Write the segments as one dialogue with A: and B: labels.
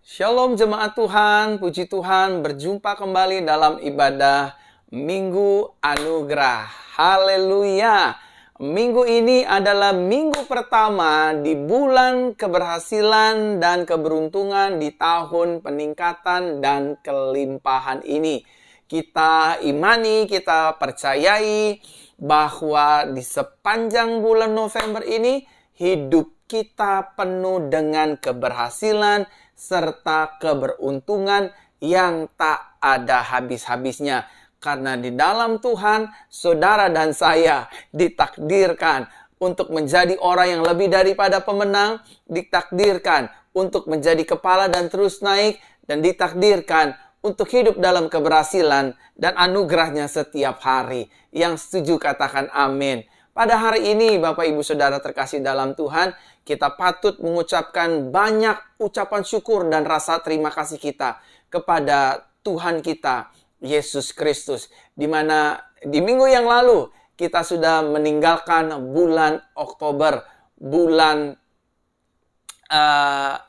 A: Shalom jemaat Tuhan, puji Tuhan berjumpa kembali dalam ibadah Minggu Anugerah. Haleluya. Minggu ini adalah minggu pertama di bulan keberhasilan dan keberuntungan di tahun peningkatan dan kelimpahan ini. Kita imani, kita percayai bahwa di sepanjang bulan November ini hidup kita penuh dengan keberhasilan serta keberuntungan yang tak ada habis-habisnya. Karena di dalam Tuhan, saudara dan saya ditakdirkan untuk menjadi orang yang lebih daripada pemenang, ditakdirkan untuk menjadi kepala dan terus naik, dan ditakdirkan untuk hidup dalam keberhasilan dan anugerahnya setiap hari. Yang setuju katakan amin. Pada hari ini, Bapak Ibu Saudara terkasih dalam Tuhan, kita patut mengucapkan banyak ucapan syukur dan rasa terima kasih kita kepada Tuhan kita, Yesus Kristus. Di mana di minggu yang lalu, kita sudah meninggalkan bulan Oktober, bulan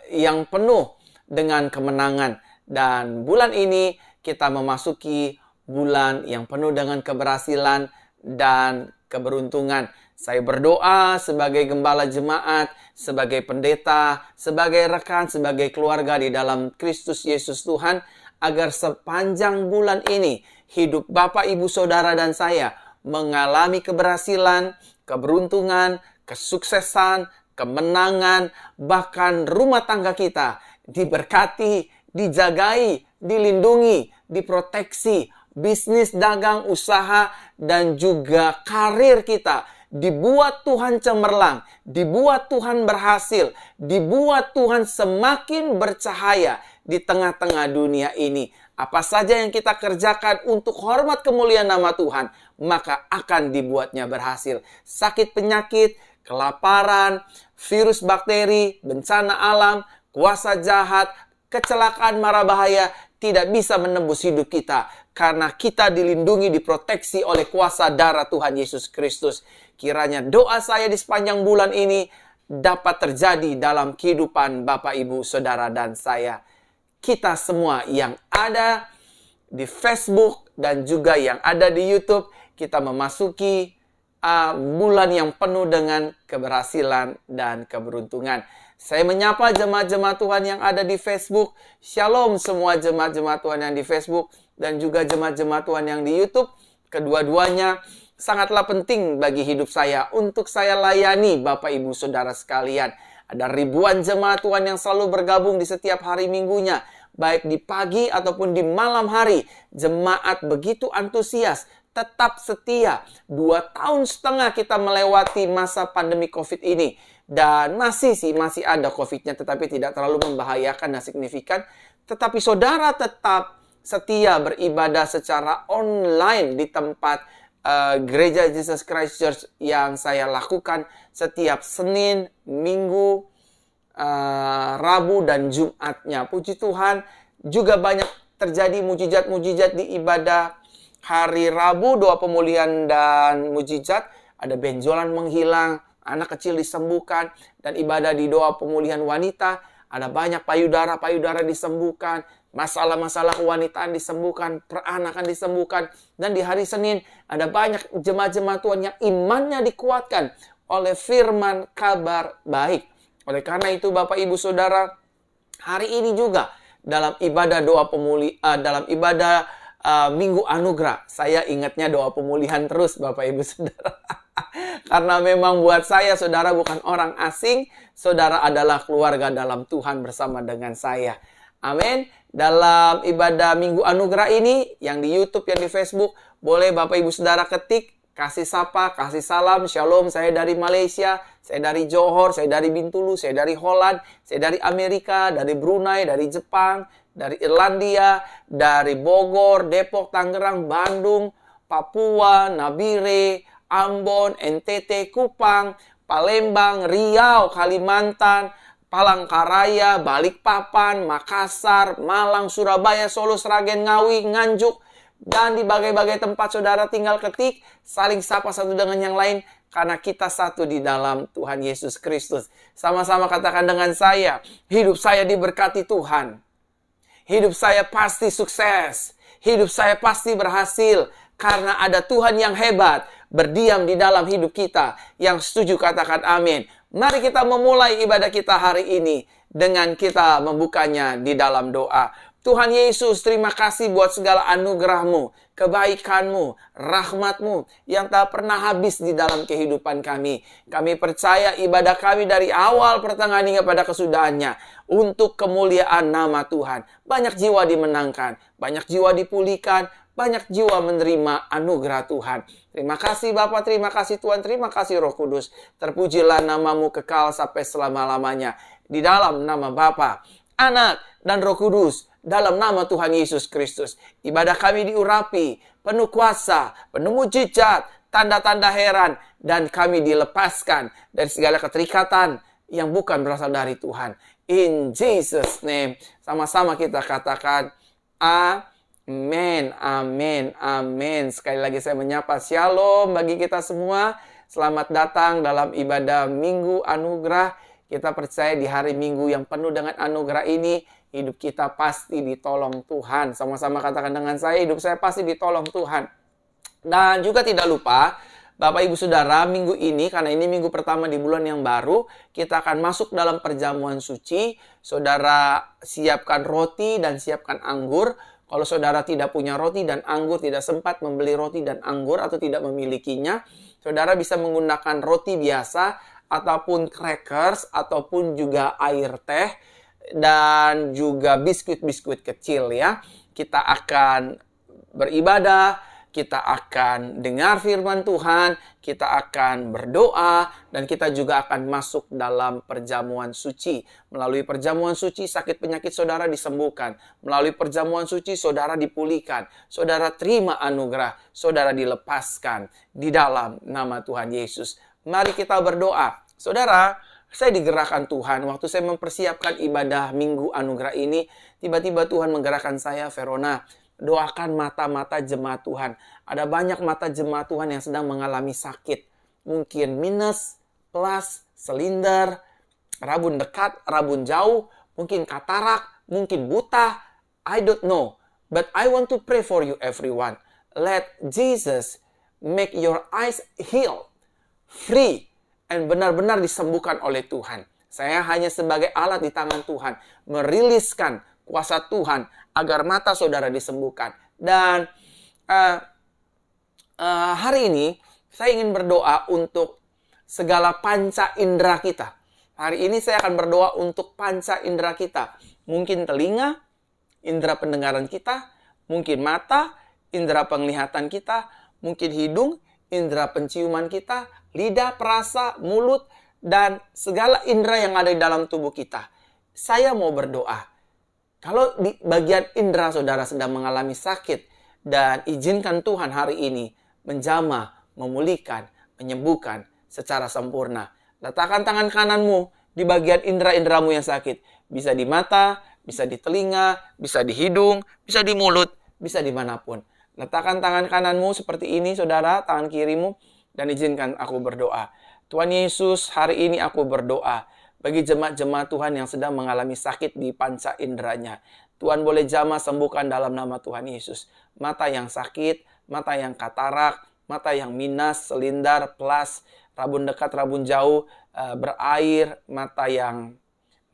A: yang penuh dengan kemenangan. Dan bulan ini kita memasuki bulan yang penuh dengan keberhasilan dan keberuntungan. Saya berdoa sebagai gembala jemaat, sebagai pendeta, sebagai rekan, sebagai keluarga di dalam Kristus Yesus Tuhan, agar sepanjang bulan ini hidup Bapak, Ibu, Saudara, dan saya mengalami keberhasilan, keberuntungan, kesuksesan, kemenangan, bahkan rumah tangga kita diberkati, dijagai, dilindungi, diproteksi, bisnis, dagang, usaha, dan juga karir kita dibuat Tuhan cemerlang, dibuat Tuhan berhasil, dibuat Tuhan semakin bercahaya di tengah-tengah dunia ini. Apa saja yang kita kerjakan untuk hormat kemuliaan nama Tuhan, maka akan dibuatnya berhasil. Sakit penyakit, kelaparan, virus bakteri, bencana alam, kuasa jahat, kecelakaan mara bahaya tidak bisa menembus hidup kita. Karena kita dilindungi, diproteksi oleh kuasa darah Tuhan Yesus Kristus. Kiranya doa saya di sepanjang bulan ini dapat terjadi dalam kehidupan Bapak, Ibu, Saudara, dan saya. Kita semua yang ada di Facebook dan juga yang ada di YouTube, kita memasuki bulan yang penuh dengan keberhasilan dan keberuntungan. Saya menyapa jemaat-jemaat Tuhan yang ada di Facebook. Shalom semua jemaat-jemaat Tuhan yang di Facebook dan juga jemaat-jemaat Tuhan yang di YouTube. Kedua-duanya sangatlah penting bagi hidup saya untuk saya layani Bapak, Ibu, Saudara sekalian. Ada ribuan jemaat Tuhan yang selalu bergabung di setiap hari minggunya, baik di pagi ataupun di malam hari. Jemaat begitu antusias, tetap setia. 2,5 tahun kita melewati masa pandemi COVID ini. Dan masih ada COVID-nya, tetapi tidak terlalu membahayakan dan signifikan. Tetapi saudara tetap setia beribadah secara online di tempat Gereja Jesus Christ Church yang saya lakukan setiap Senin, Minggu, Rabu, dan Jumatnya. Puji Tuhan, juga banyak terjadi mujizat-mujizat di ibadah hari Rabu, doa pemulihan dan mujizat. Ada benjolan menghilang, anak kecil disembuhkan, dan ibadah di doa pemulihan wanita. Ada banyak payudara disembuhkan, masalah-masalah kewanitaan disembuhkan, peranakan disembuhkan. Dan di hari Senin ada banyak jemaat-jemaat Tuhan yang imannya dikuatkan oleh firman kabar baik. Oleh karena itu Bapak, Ibu, Saudara, hari ini juga dalam ibadah doa dalam ibadah Minggu Anugerah, saya ingatnya doa pemulihan terus Bapak, Ibu, Saudara. Karena memang buat saya, saudara bukan orang asing. Saudara adalah keluarga dalam Tuhan bersama dengan saya. Amin. Dalam ibadah Minggu Anugerah ini, yang di YouTube, yang di Facebook, boleh Bapak, Ibu, Saudara ketik, kasih sapa, kasih salam, shalom, saya dari Malaysia, saya dari Johor, saya dari Bintulu, saya dari Holland, saya dari Amerika, dari Brunei, dari Jepang, dari Irlandia, dari Bogor, Depok, Tangerang, Bandung, Papua, Nabire, Ambon, NTT, Kupang, Palembang, Riau, Kalimantan, Palangkaraya, Balikpapan, Makassar, Malang, Surabaya, Solo, Sragen, Ngawi, Nganjuk, dan di bagai-bagai tempat saudara tinggal ketik, saling sapa satu dengan yang lain, karena kita satu di dalam Tuhan Yesus Kristus. Sama-sama katakan dengan saya, hidup saya diberkati Tuhan. Hidup saya pasti sukses. Hidup saya pasti berhasil. Karena ada Tuhan yang hebat berdiam di dalam hidup kita. Yang setuju katakan amin. Mari kita memulai ibadah kita hari ini dengan kita membukanya di dalam doa. Tuhan Yesus, terima kasih buat segala anugerah-Mu, kebaikan-Mu, rahmat-Mu yang tak pernah habis di dalam kehidupan kami. Kami percaya ibadah kami dari awal pertengahan hingga pada kesudahannya untuk kemuliaan nama Tuhan. Banyak jiwa dimenangkan, banyak jiwa dipulihkan, banyak jiwa menerima anugerah Tuhan. Terima kasih Bapa, terima kasih Tuhan, terima kasih Roh Kudus. Terpujilah nama-Mu kekal sampai selama-lamanya. Di dalam nama Bapa, Anak, dan Roh Kudus. Dalam nama Tuhan Yesus Kristus. Ibadah kami diurapi, penuh kuasa, penuh mujizat, tanda-tanda heran. Dan kami dilepaskan dari segala keterikatan yang bukan berasal dari Tuhan. In Jesus' name. Sama-sama kita katakan, amin, amin, amin. Sekali lagi saya menyapa shalom bagi kita semua. Selamat datang dalam ibadah Minggu Anugerah. Kita percaya di hari Minggu yang penuh dengan anugerah ini, hidup kita pasti ditolong Tuhan. Sama-sama katakan dengan saya, hidup saya pasti ditolong Tuhan. Dan juga tidak lupa, Bapak Ibu Saudara, minggu ini, karena ini minggu pertama di bulan yang baru, kita akan masuk dalam perjamuan suci. Saudara siapkan roti dan siapkan anggur. Kalau saudara tidak punya roti dan anggur, tidak sempat membeli roti dan anggur atau tidak memilikinya, saudara bisa menggunakan roti biasa, ataupun crackers, ataupun juga air teh, dan juga biskuit-biskuit kecil ya. Kita akan beribadah, kita akan dengar firman Tuhan, kita akan berdoa, dan kita juga akan masuk dalam perjamuan suci. Melalui perjamuan suci, sakit penyakit saudara disembuhkan. Melalui perjamuan suci, saudara dipulihkan. Saudara terima anugerah, saudara dilepaskan di dalam nama Tuhan Yesus. Mari kita berdoa. Saudara, saya digerakkan Tuhan. Waktu saya mempersiapkan ibadah Minggu Anugerah ini, tiba-tiba Tuhan menggerakkan saya, Verona, doakan mata-mata jemaat Tuhan. Ada banyak mata jemaat Tuhan yang sedang mengalami sakit. Mungkin minus, plus, selinder, rabun dekat, rabun jauh, mungkin katarak, mungkin buta. I don't know. But I want to pray for you everyone. Let Jesus make your eyes heal, free, dan benar-benar disembuhkan oleh Tuhan. Saya hanya sebagai alat di tangan Tuhan, meriliskan kuasa Tuhan agar mata saudara disembuhkan. Dan hari ini saya ingin berdoa untuk segala panca indera kita. Hari ini saya akan berdoa untuk panca indera kita. Mungkin telinga, indera pendengaran kita, mungkin mata, indera penglihatan kita, mungkin hidung, indera penciuman kita, lidah, perasa, mulut, dan segala indera yang ada di dalam tubuh kita. Saya mau berdoa. Kalau di bagian indera saudara sedang mengalami sakit, dan izinkan Tuhan hari ini menjamah, memulihkan, menyembuhkan secara sempurna. Letakkan tangan kananmu di bagian indera-inderamu yang sakit. Bisa di mata, bisa di telinga, bisa di hidung, bisa di mulut, bisa dimanapun. Letakkan tangan kananmu seperti ini, saudara, tangan kirimu, dan izinkan aku berdoa. Tuhan Yesus, hari ini aku berdoa bagi jemaat-jemaat Tuhan yang sedang mengalami sakit di panca inderanya. Tuhan boleh jamah sembuhkan dalam nama Tuhan Yesus. Mata yang sakit, mata yang katarak, mata yang minus, selindar, plus, rabun dekat, rabun jauh, berair, mata yang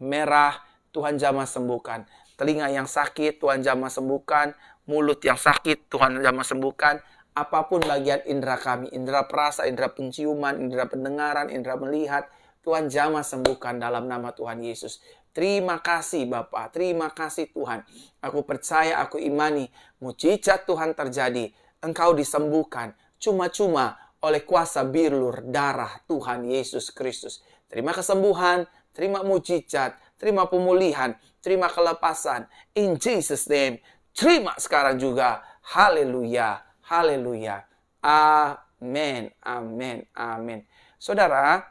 A: merah, Tuhan jamah sembuhkan. Telinga yang sakit, Tuhan jamah sembuhkan. Mulut yang sakit, Tuhan jamah sembuhkan. Apapun bagian indera kami, indera perasa, indera penciuman, indera pendengaran, indera melihat, Tuhan jamah sembuhkan dalam nama Tuhan Yesus. Terima kasih Bapa, terima kasih Tuhan. Aku percaya, aku imani, mujizat Tuhan terjadi. Engkau disembuhkan cuma-cuma oleh kuasa bilur darah Tuhan Yesus Kristus. Terima kesembuhan, terima mujizat, terima pemulihan, terima kelepasan. In Jesus' name, terima sekarang juga. Haleluya. Haleluya. Amin. Amin. Amin. Saudara,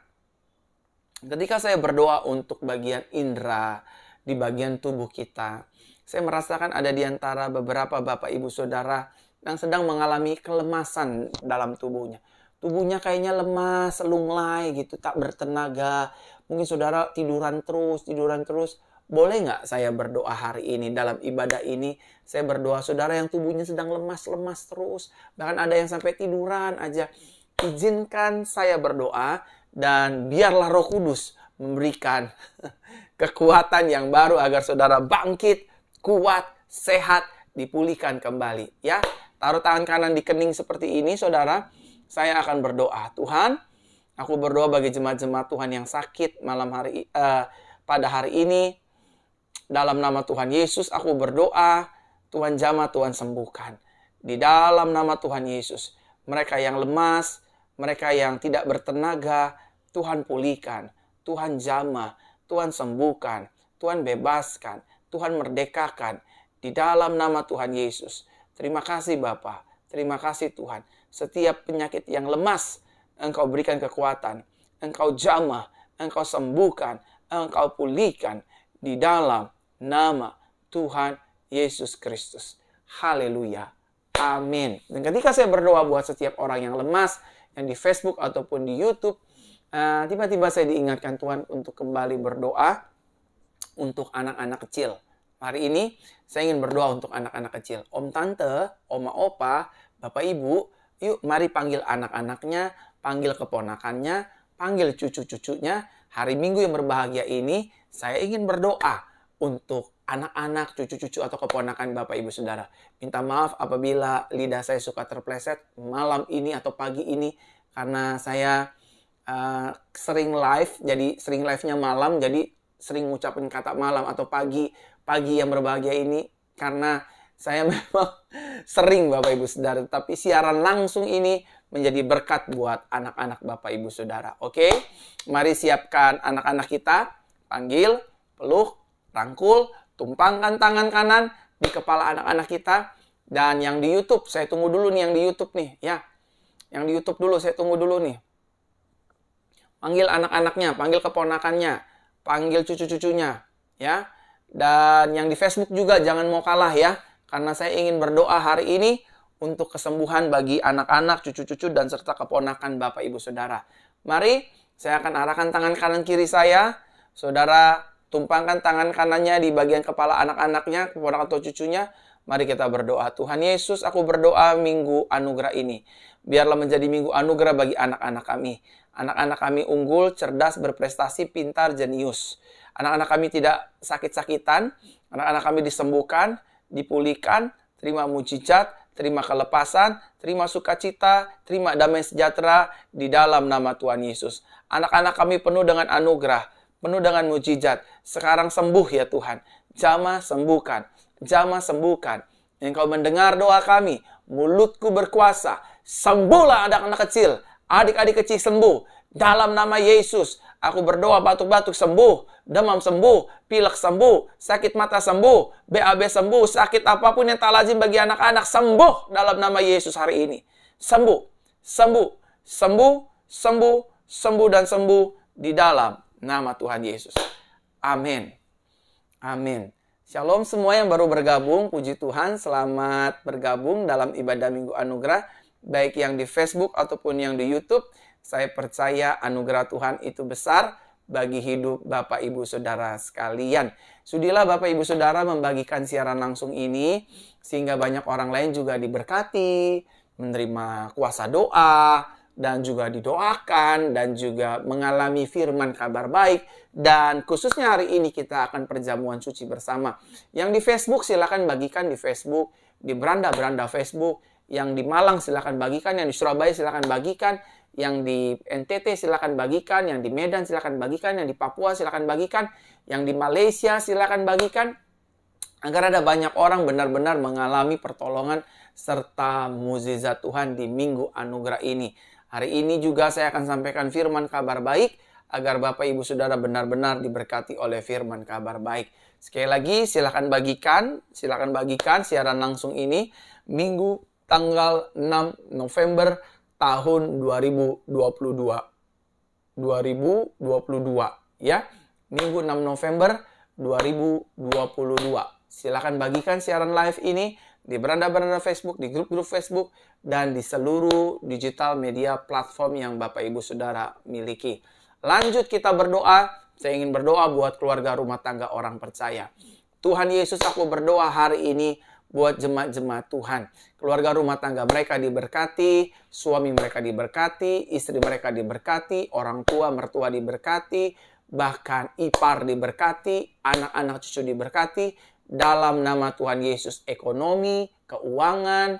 A: ketika saya berdoa untuk bagian indera di bagian tubuh kita, saya merasakan ada di antara beberapa Bapak Ibu Saudara yang sedang mengalami kelemasan dalam tubuhnya. Tubuhnya kayaknya lemas, lunglai gitu, tak bertenaga. Mungkin saudara tiduran terus. boleh nggak saya berdoa hari ini dalam ibadah ini? Saya berdoa saudara yang tubuhnya sedang lemas-lemas terus. Bahkan ada yang sampai tiduran aja. Izinkan saya berdoa dan biarlah Roh Kudus memberikan kekuatan yang baru agar saudara bangkit, kuat, sehat, dipulihkan kembali. Ya, taruh tangan kanan di kening seperti ini saudara. Saya akan berdoa. Tuhan, aku berdoa bagi jemaat-jemaat Tuhan yang sakit pada hari ini. Dalam nama Tuhan Yesus, aku berdoa, Tuhan jamah, Tuhan sembuhkan. Di dalam nama Tuhan Yesus, mereka yang lemas, mereka yang tidak bertenaga, Tuhan pulihkan, Tuhan jamah, Tuhan sembuhkan, Tuhan bebaskan, Tuhan merdekakan. Di dalam nama Tuhan Yesus. Terima kasih Bapa, terima kasih Tuhan. Setiap penyakit yang lemas, Engkau berikan kekuatan, Engkau jamah, Engkau sembuhkan, Engkau pulihkan. Di dalam nama Tuhan Yesus Kristus. Haleluya. Amin. Dan ketika saya berdoa buat setiap orang yang lemas, yang di Facebook ataupun di YouTube, tiba-tiba saya diingatkan Tuhan untuk kembali berdoa untuk anak-anak kecil. Hari ini saya ingin berdoa untuk anak-anak kecil. Om, tante, oma, opa, bapak, ibu, yuk mari panggil anak-anaknya, panggil keponakannya, panggil cucu-cucunya. Hari Minggu yang berbahagia ini, saya ingin berdoa untuk anak-anak, cucu-cucu atau keponakan Bapak Ibu Saudara. Minta maaf apabila lidah saya suka terpleset malam ini atau pagi ini karena saya sering live, jadi sering live-nya malam, jadi sering ngucapin kata malam atau pagi yang berbahagia ini karena saya memang sering Bapak Ibu Saudara, tapi siaran langsung ini menjadi berkat buat anak-anak Bapak Ibu Saudara. Oke? Mari siapkan anak-anak kita, panggil, peluk, rangkul, tumpangkan tangan kanan di kepala anak-anak kita. Dan yang di YouTube, saya tunggu dulu nih yang di YouTube nih, ya. Yang di YouTube dulu, saya tunggu dulu nih. Panggil anak-anaknya, panggil keponakannya, panggil cucu-cucunya, ya. Dan yang di Facebook juga jangan mau kalah ya, karena saya ingin berdoa hari ini untuk kesembuhan bagi anak-anak, cucu-cucu, dan serta keponakan Bapak Ibu Saudara. Mari, saya akan arahkan tangan kanan kiri saya, saudara tumpangkan tangan kanannya di bagian kepala anak-anaknya, keponakan atau cucunya. Mari kita berdoa. Tuhan Yesus, aku berdoa minggu anugerah ini. Biarlah menjadi minggu anugerah bagi anak-anak kami. Anak-anak kami unggul, cerdas, berprestasi, pintar, jenius. Anak-anak kami tidak sakit-sakitan. Anak-anak kami disembuhkan, dipulihkan, terima mujizat, terima kelepasan, terima sukacita, terima damai sejahtera di dalam nama Tuhan Yesus. Anak-anak kami penuh dengan anugerah, penuh dengan mujizat. Sekarang sembuh ya Tuhan. Jamah sembuhkan. Jamah sembuhkan. Engkau mendengar doa kami. Mulutku berkuasa. Sembuhlah anak-anak kecil. Adik-adik kecil sembuh. Dalam nama Yesus. Aku berdoa batuk-batuk sembuh. Demam sembuh. Pilek sembuh. Sakit mata sembuh. BAB sembuh. Sakit apapun yang tak lazim bagi anak-anak sembuh. Dalam nama Yesus hari ini. Sembuh. Sembuh. Sembuh. Sembuh. Sembuh dan sembuh di dalam nama Tuhan Yesus. Amin. Amin. Shalom semua yang baru bergabung. Puji Tuhan, selamat bergabung dalam ibadah Minggu Anugerah. Baik yang di Facebook ataupun yang di YouTube. Saya percaya anugerah Tuhan itu besar bagi hidup Bapak Ibu Saudara sekalian. Sudilah Bapak Ibu Saudara membagikan siaran langsung ini. Sehingga banyak orang lain juga diberkati, menerima kuasa doa, dan juga didoakan, dan juga mengalami firman kabar baik. Dan khususnya hari ini kita akan perjamuan suci bersama. Yang di Facebook silakan bagikan di Facebook, di beranda-beranda Facebook. Yang di Malang silakan bagikan, yang di Surabaya silakan bagikan, yang di NTT silakan bagikan, yang di Medan silakan bagikan, yang di Papua silakan bagikan, yang di Malaysia silakan bagikan. Agar ada banyak orang benar-benar mengalami pertolongan serta mukjizat Tuhan di Minggu Anugerah ini. Hari ini juga saya akan sampaikan firman kabar baik agar Bapak Ibu Saudara benar-benar diberkati oleh firman kabar baik. Sekali lagi silakan bagikan siaran langsung ini Minggu tanggal 6 November tahun 2022 ya. Minggu 6 November 2022. Silakan bagikan siaran live ini di beranda-beranda Facebook, di grup-grup Facebook, dan di seluruh digital media platform yang Bapak Ibu Saudara miliki. Lanjut kita berdoa, Saya ingin berdoa buat keluarga rumah tangga orang percaya. Tuhan Yesus, aku berdoa hari ini buat jemaat-jemaat Tuhan. Keluarga rumah tangga mereka diberkati, suami mereka diberkati, istri mereka diberkati, orang tua, mertua diberkati, bahkan ipar diberkati, anak-anak cucu diberkati. Dalam nama Tuhan Yesus, ekonomi, keuangan,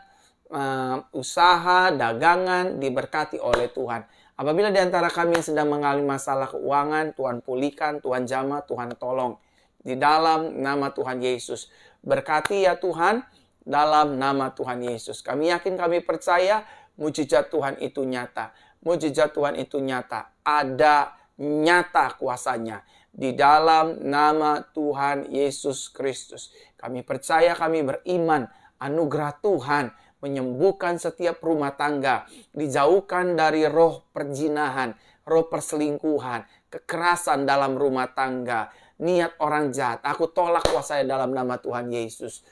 A: usaha, dagangan diberkati oleh Tuhan. Apabila di antara kami yang sedang mengalami masalah keuangan, Tuhan pulihkan, Tuhan jamah, Tuhan tolong. Di dalam nama Tuhan Yesus. Berkati ya Tuhan, dalam nama Tuhan Yesus. Kami yakin, kami percaya, mujizat Tuhan itu nyata. Mujizat Tuhan itu nyata. Ada nyata kuasanya. Di dalam nama Tuhan Yesus Kristus. Kami percaya, kami beriman, anugerah Tuhan menyembuhkan setiap rumah tangga, dijauhkan dari roh perzinahan, roh perselingkuhan, kekerasan dalam rumah tangga, niat orang jahat. Aku tolak kuasanya dalam nama Tuhan Yesus.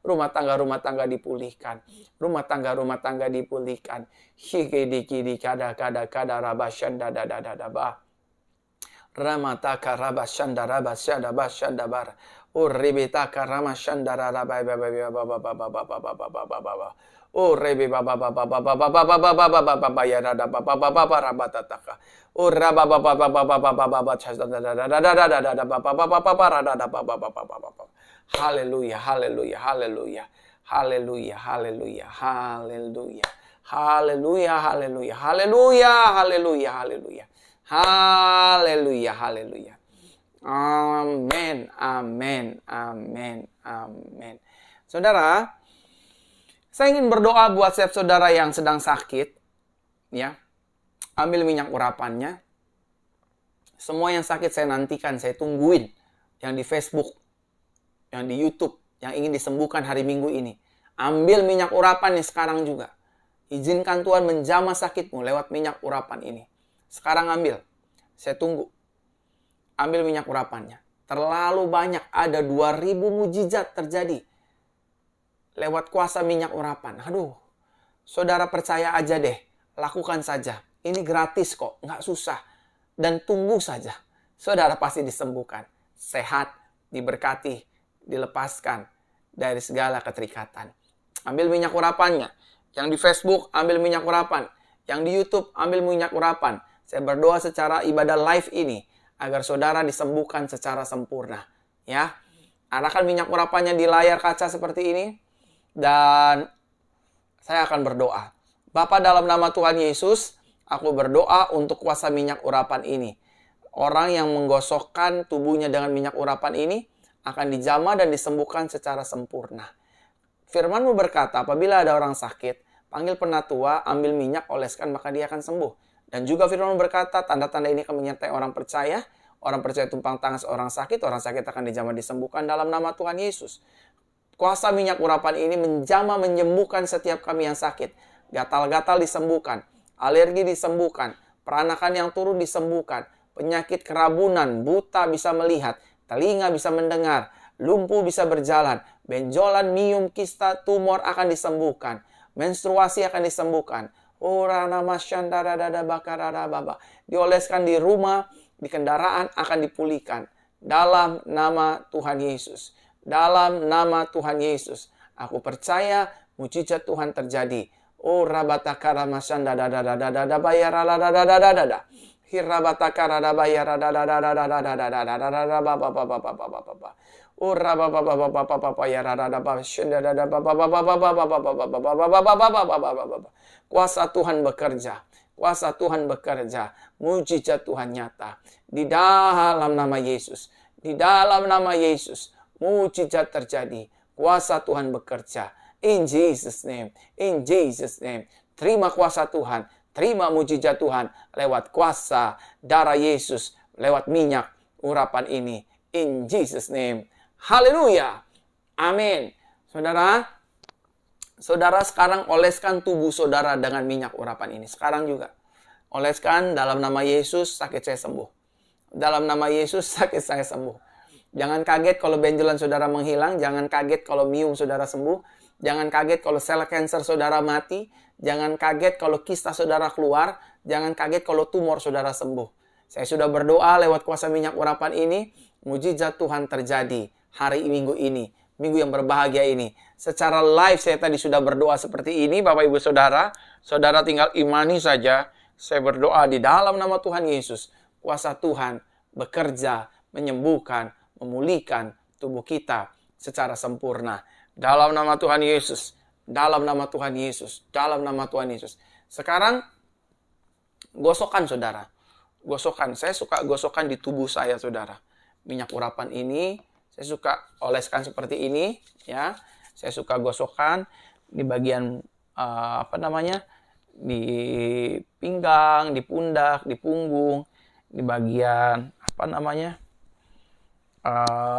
A: Rumah tangga dipulihkan. Rumah tangga dipulihkan. Higediki kada rabashanda ba. Ramata karaba shanda raba shanda ba shanda bar. Ribita karama shanda raba ba rebe ba ya rada ba rabatataka. Raba Haleluya, haleluya, haleluya. Haleluya, haleluya, haleluya. Haleluya, haleluya, haleluya, haleluya, haleluya. Haleluya, haleluya. Amin, amin, amin, amin. Saudara, saya ingin berdoa buat setiap saudara yang sedang sakit. Ya, ambil minyak urapannya. Semua yang sakit saya nantikan, saya tungguin. Yang di Facebook, yang di YouTube, yang ingin disembuhkan hari Minggu ini. Ambil minyak urapan nih sekarang juga. Izinkan Tuhan menjamah sakitmu lewat minyak urapan ini. Sekarang ambil. Saya tunggu. Ambil minyak urapannya. Terlalu banyak. Ada 2000 mujizat terjadi. Lewat kuasa minyak urapan. Aduh. Saudara percaya aja deh. Lakukan saja. Ini gratis kok. Nggak susah. Dan tunggu saja. Saudara pasti disembuhkan. Sehat. Diberkati. Dilepaskan. Dari segala keterikatan. Ambil minyak urapannya. Yang di Facebook, ambil minyak urapan. Yang di YouTube, ambil minyak urapan. Saya berdoa secara ibadah live ini, agar saudara disembuhkan secara sempurna. Ya, arahkan minyak urapannya di layar kaca seperti ini. Dan saya akan berdoa. Bapa, dalam nama Tuhan Yesus, aku berdoa untuk kuasa minyak urapan ini. Orang yang menggosokkan tubuhnya dengan minyak urapan ini, akan dijamah dan disembuhkan secara sempurna. Firman-Mu berkata, apabila ada orang sakit, panggil penatua, ambil minyak, oleskan, maka dia akan sembuh. Dan juga firman-Mu berkata, tanda-tanda ini akan menyertai orang percaya tumpang tangan seorang sakit akan dijamah disembuhkan dalam nama Tuhan Yesus. Kuasa minyak urapan ini menjamah menyembuhkan setiap kami yang sakit. Gatal-gatal disembuhkan, alergi disembuhkan, peranakan yang turun disembuhkan, penyakit kerabunan, buta bisa melihat, telinga bisa mendengar, lumpuh bisa berjalan, benjolan, miom, kista, tumor akan disembuhkan. Menstruasi akan disembuhkan. Dioleskan di rumah, di kendaraan akan dipulihkan. Dalam nama Tuhan Yesus. Dalam nama Tuhan Yesus. Aku percaya mujizat Tuhan terjadi. Kuasa Tuhan bekerja. Kuasa Tuhan bekerja. Mujizat Tuhan nyata. Di dalam nama Yesus. Di dalam nama Yesus. Mujizat terjadi. Kuasa Tuhan bekerja. In Jesus' name. In Jesus' name. Terima kuasa Tuhan. Terima mujizat Tuhan. Lewat kuasa darah Yesus. Lewat minyak urapan ini. In Jesus' name. Haleluya. Amin. Saudara, saudara sekarang oleskan tubuh saudara dengan minyak urapan ini. Sekarang juga. Oleskan dalam nama Yesus, sakit saya sembuh. Dalam nama Yesus, sakit saya sembuh. Jangan kaget kalau benjolan saudara menghilang. Jangan kaget kalau miom saudara sembuh. Jangan kaget kalau sel kanker saudara mati. Jangan kaget kalau kista saudara keluar. Jangan kaget kalau tumor saudara sembuh. Saya sudah berdoa lewat kuasa minyak urapan ini. Mujizat Tuhan terjadi hari Minggu ini. Minggu yang berbahagia ini. Secara live saya tadi sudah berdoa seperti ini. Bapak Ibu Saudara. Saudara tinggal imani saja. Saya berdoa di dalam nama Tuhan Yesus. Kuasa Tuhan bekerja, menyembuhkan, memulihkan tubuh kita secara sempurna. Dalam nama Tuhan Yesus. Dalam nama Tuhan Yesus. Dalam nama Tuhan Yesus. Sekarang, gosokan saudara. Gosokan. Saya suka gosokan di tubuh saya saudara. Minyak urapan ini, saya suka oleskan seperti ini. Ya, saya suka gosokan di bagian, di pinggang, di pundak, di punggung, di bagian,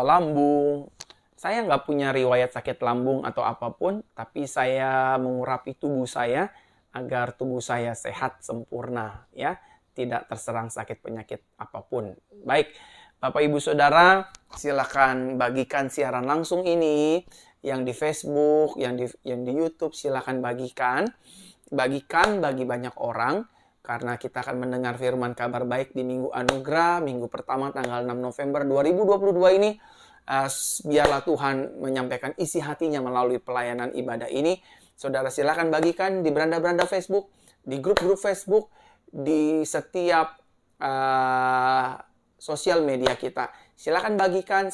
A: lambung. Saya nggak punya riwayat sakit lambung atau apapun, tapi saya mengurapi tubuh saya agar tubuh saya sehat sempurna, ya, tidak terserang sakit penyakit apapun. Baik, Bapak Ibu Saudara, silakan bagikan siaran langsung ini, yang di Facebook, yang di YouTube, silakan bagikan bagi banyak orang. Karena kita akan mendengar firman kabar baik di Minggu Anugerah, minggu pertama tanggal 6 November 2022 ini. Biarlah Tuhan menyampaikan isi hatinya melalui pelayanan ibadah ini. Saudara silakan bagikan di beranda-beranda Facebook, di grup-grup Facebook, di setiap sosial media kita. Silakan bagikan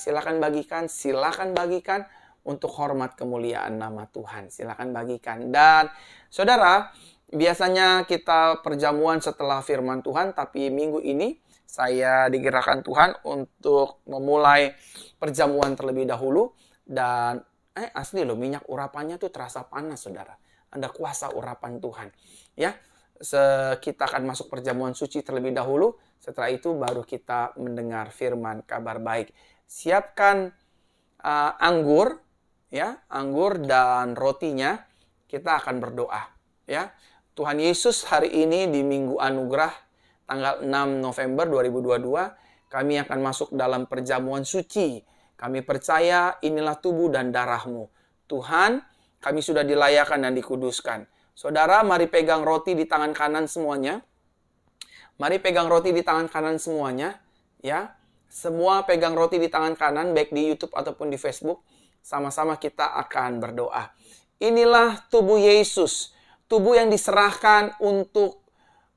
A: untuk hormat kemuliaan nama Tuhan. Silakan bagikan. Dan saudara, biasanya kita perjamuan setelah firman Tuhan, tapi minggu ini saya digerakkan Tuhan untuk memulai perjamuan terlebih dahulu. Dan asli loh, minyak urapannya tuh terasa panas saudara. Ada kuasa urapan Tuhan. Ya, kita akan masuk perjamuan suci terlebih dahulu. Setelah itu baru kita mendengar firman kabar baik. Siapkan anggur dan rotinya. Kita akan berdoa. Ya. Tuhan Yesus, hari ini di Minggu Anugerah tanggal 6 November 2022, kami akan masuk dalam perjamuan suci. Kami percaya inilah tubuh dan darah-Mu. Tuhan, kami sudah dilayakkan dan dikuduskan. Saudara, mari pegang roti di tangan kanan semuanya. Mari pegang roti di tangan kanan semuanya. Ya, semua pegang roti di tangan kanan, baik di YouTube ataupun di Facebook. Sama-sama kita akan berdoa. Inilah tubuh Yesus. Tubuh yang diserahkan untuk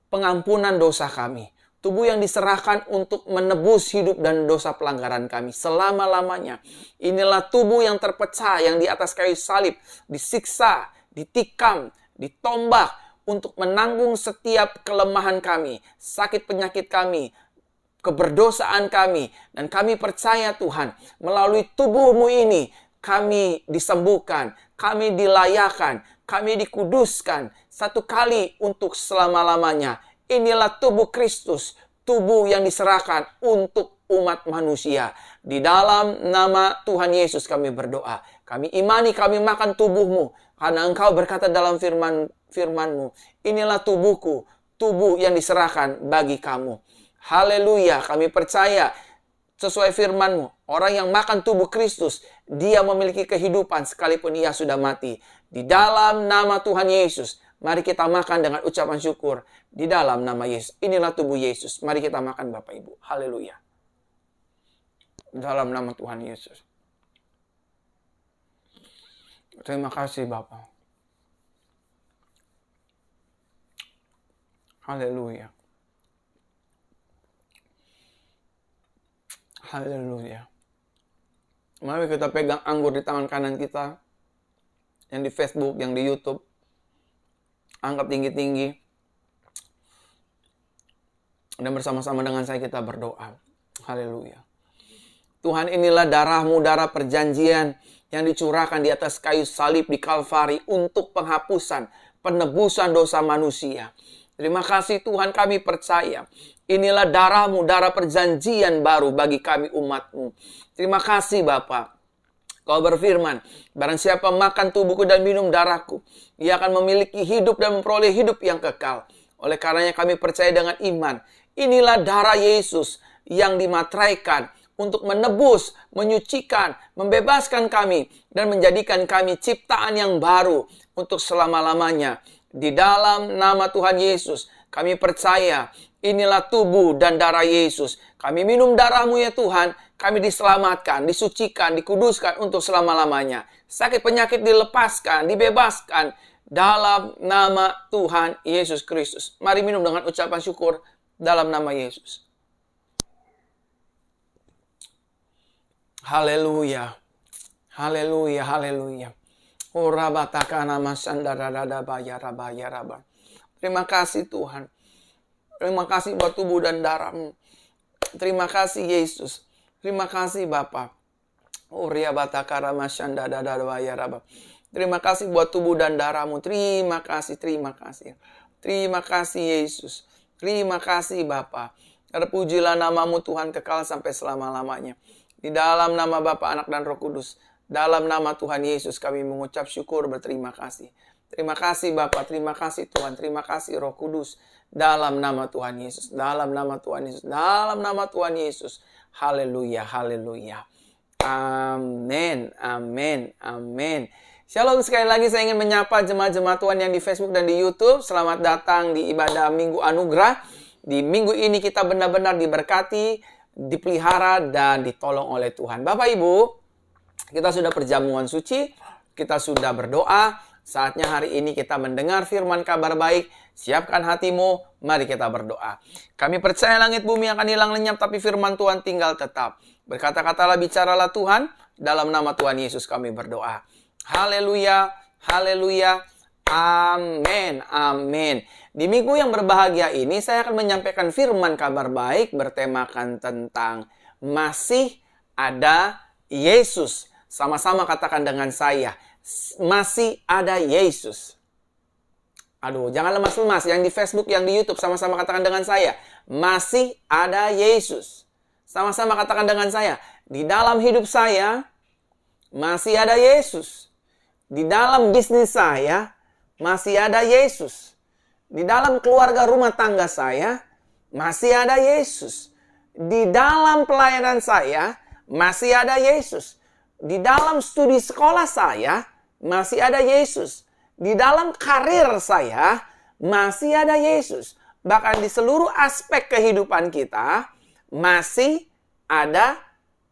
A: pengampunan dosa kami. Tubuh yang diserahkan untuk menebus hidup dan dosa pelanggaran kami selama-lamanya. Inilah tubuh yang terpecah, yang di atas kayu salib, disiksa, ditikam, ditombak untuk menanggung setiap kelemahan kami, sakit penyakit kami, keberdosaan kami. Dan kami percaya Tuhan, melalui tubuh-Mu ini, kami disembuhkan, kami dilayakkan, kami dikuduskan satu kali untuk selama-lamanya. Inilah tubuh Kristus, tubuh yang diserahkan untuk umat manusia. Di dalam nama Tuhan Yesus kami berdoa. Kami imani, kami makan tubuh-Mu. Karena Engkau berkata dalam firman-Mu, inilah tubuhku, tubuh yang diserahkan bagi kamu. Haleluya, kami percaya sesuai firman-Mu. Orang yang makan tubuh Kristus, dia memiliki kehidupan sekalipun ia sudah mati. Di dalam nama Tuhan Yesus, mari kita makan dengan ucapan syukur. Di dalam nama Yesus. Inilah tubuh Yesus. Mari kita makan Bapak Ibu. Haleluya. Dalam nama Tuhan Yesus. Terima kasih Bapak. Haleluya. Haleluya. Mari kita pegang anggur di tangan kanan kita. Yang di Facebook, yang di YouTube. Angkat tinggi-tinggi. Dan bersama-sama dengan saya kita berdoa. Haleluya. Tuhan, inilah darah-Mu, darah perjanjian yang dicurahkan di atas kayu salib di Kalvari untuk penghapusan, penebusan dosa manusia. Terima kasih Tuhan, kami percaya. Inilah darah-Mu, darah perjanjian baru bagi kami umat-Mu. Terima kasih Bapa. Kau berfirman, barang siapa makan tubuhku dan minum darahku, ia akan memiliki hidup dan memperoleh hidup yang kekal. Oleh karenanya kami percaya dengan iman. Inilah darah Yesus yang dimateraikan untuk menebus, menyucikan, membebaskan kami, dan menjadikan kami ciptaan yang baru untuk selama-lamanya. Di dalam nama Tuhan Yesus, kami percaya inilah tubuh dan darah Yesus. Kami minum darah-Mu ya Tuhan, kami diselamatkan, disucikan, dikuduskan untuk selama-lamanya. Sakit penyakit dilepaskan, dibebaskan dalam nama Tuhan Yesus Kristus. Mari minum dengan ucapan syukur dalam nama Yesus. Haleluya. Haleluya, haleluya. Terima kasih Tuhan. Terima kasih buat tubuh dan darah-Mu. Terima kasih Yesus. Terima kasih Bapa. Terima kasih buat tubuh dan darah-Mu. Terima kasih, terima kasih. Terima kasih Yesus. Terima kasih Bapa. Terpujilah nama-Mu Tuhan kekal sampai selama-lamanya. Di dalam nama Bapa, Anak, dan Roh Kudus. Dalam nama Tuhan Yesus kami mengucap syukur berterima kasih. Terima kasih Bapa, terima kasih Tuhan, terima kasih Roh Kudus. Dalam nama Tuhan Yesus, dalam nama Tuhan Yesus, dalam nama Tuhan Yesus. Haleluya, haleluya. Amin, amin, amin. Shalom, sekali lagi saya ingin menyapa jemaat-jemaat Tuhan yang di Facebook dan di YouTube. Selamat datang di ibadah Minggu Anugerah. Di minggu ini kita benar-benar diberkati, dipelihara, dan ditolong oleh Tuhan. Bapak Ibu, kita sudah perjamuan suci, kita sudah berdoa. Saatnya hari ini kita mendengar firman kabar baik. Siapkan hatimu, mari kita berdoa. Kami percaya langit bumi akan hilang lenyap, tapi firman Tuhan tinggal tetap. Berkata-katalah, bicaralah Tuhan, dalam nama Tuhan Yesus kami berdoa. Haleluya, haleluya, amin, amin. Di minggu yang berbahagia ini, saya akan menyampaikan firman kabar baik bertemakan tentang masih ada Yesus. Sama-sama katakan dengan saya, masih ada Yesus. Aduh, jangan lemas-lemas. Yang di Facebook, yang di YouTube, sama-sama katakan dengan saya, masih ada Yesus. Sama-sama katakan dengan saya, di dalam hidup saya, masih ada Yesus. Di dalam bisnis saya, masih ada Yesus. Di dalam keluarga rumah tangga saya, masih ada Yesus. Di dalam pelayanan saya, masih ada Yesus. Di dalam studi sekolah saya, masih ada Yesus. Di dalam karir saya, masih ada Yesus. Bahkan di seluruh aspek kehidupan kita, masih ada